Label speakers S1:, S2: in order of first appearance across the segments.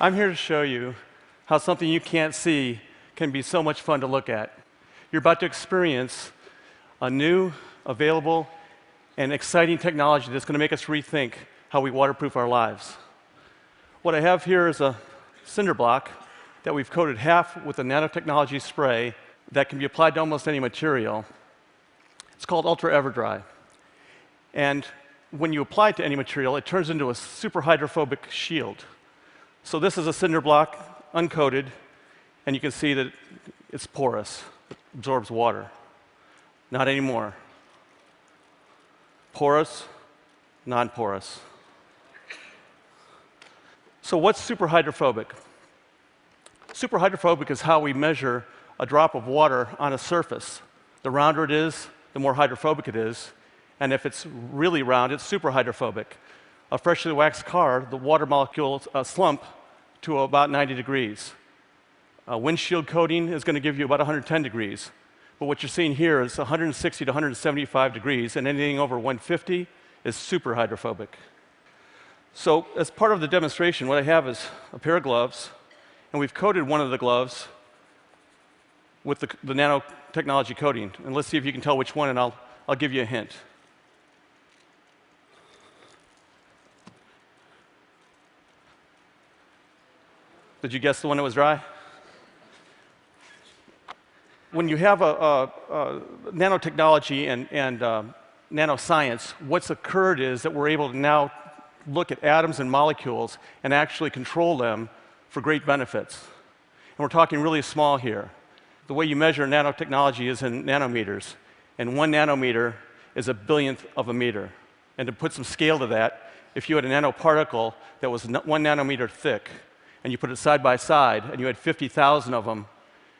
S1: I'm here to show you how something you can't see can be so much fun to look at. You're about to experience a new, available, and exciting technology that's going to make us rethink how we waterproof our lives. What I have here is a cinder block that we've coated half with a nanotechnology spray that can be applied to almost any material. It's called Ultra Everdry. And when you apply it to any material, it turns into a super hydrophobic shield. So this is a cinder block, uncoated, and you can see that it's porous. It absorbs water. Not anymore. Porous, non-porous. So what's super hydrophobic? Super hydrophobic is how we measure a drop of water on a surface. The rounder it is, the more hydrophobic it is. And if it's really round, it's super hydrophobic. A freshly waxed car, the water molecules slump to about 90 degrees. A windshield coating is going to give you about 110 degrees. But what you're seeing here is 160 to 175 degrees, and anything over 150 is super hydrophobic. So as part of the demonstration, what I have is a pair of gloves, and we've coated one of the gloves with the nanotechnology coating. And let's see if you can tell which one, and I'll give you a hint. Did you guess the one that was dry? When you have a nanotechnology and nanoscience, what's occurred is that we're able to now look at atoms and molecules and actually control them for great benefits. And we're talking really small here. The way you measure nanotechnology is in nanometers, and 1 nanometer is a billionth of a meter. And to put some scale to that, if you had a nanoparticle that was 1 nanometer thick, and you put it side by side, and you had 50,000 of them,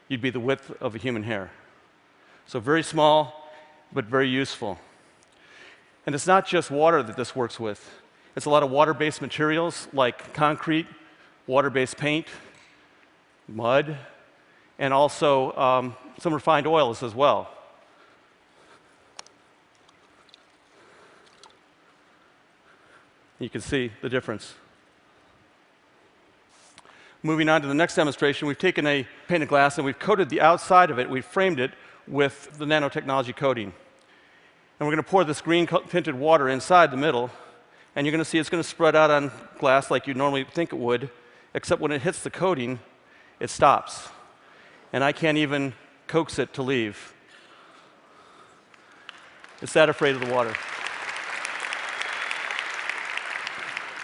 S1: you'd be the width of a human hair. So very small, but very useful. And it's not just water that this works with. It's a lot of water-based materials like concrete, water-based paint, mud, and also some refined oils as well. You can see the difference. Moving on to the next demonstration, we've taken a pane of glass and we've coated the outside of it, we've framed it with the nanotechnology coating. And we're going to pour this green tinted water inside the middle, and you're going to see it's going to spread out on glass like you normally think it would, except when it hits the coating, it stops. And I can't even coax it to leave. It's that afraid of the water.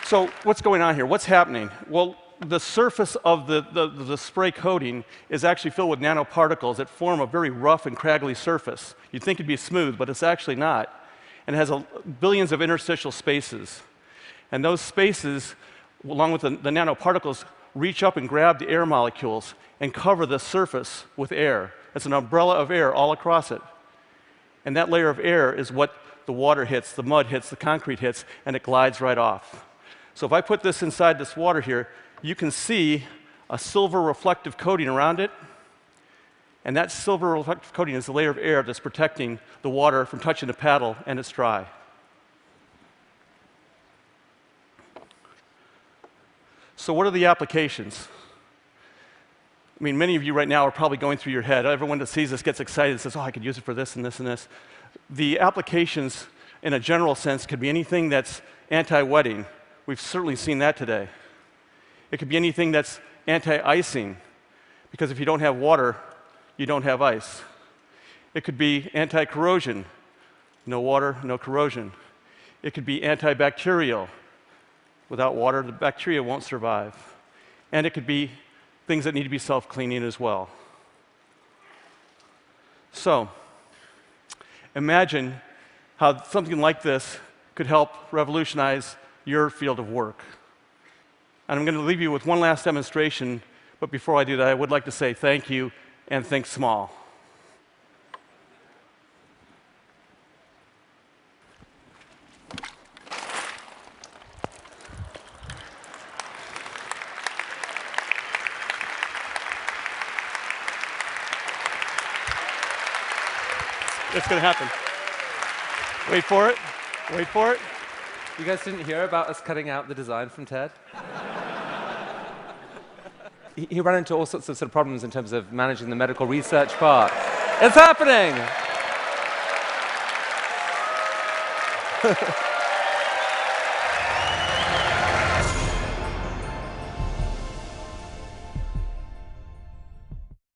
S1: So what's going on here? What's happening? Well, the surface of the spray coating is actually filled with nanoparticles that form a very rough and craggly surface. You'd think it'd be smooth, but it's actually not. And it has billions of interstitial spaces. And those spaces, along with the nanoparticles, reach up and grab the air molecules and cover the surface with air. It's an umbrella of air all across it. And that layer of air is what the water hits, the mud hits, the concrete hits, and it glides right off. So if I put this inside this water here, you can see a silver reflective coating around it. And that silver reflective coating is the layer of air that's protecting the water from touching the paddle, and it's dry. So what are the applications? I mean, many of you right now are probably going through your head. Everyone that sees this gets excited and says, oh, I could use it for this and this and this. The applications, in a general sense, could be anything that's anti-wetting. We've certainly seen that today. It could be anything that's anti-icing, because if you don't have water, you don't have ice. It could be anti-corrosion. No water, no corrosion. It could be antibacterial. Without water, the bacteria won't survive. And it could be things that need to be self-cleaning as well. So, imagine how something like this could help revolutionize your field of work. And I'm going to leave you with one last demonstration, but before I do that, I would like to say thank you and think small. It's going to happen. Wait for it. Wait for it.
S2: You guys didn't hear about us cutting out the design from TED? he ran into all sorts of sort of problems in terms of managing the medical research part. It's happening!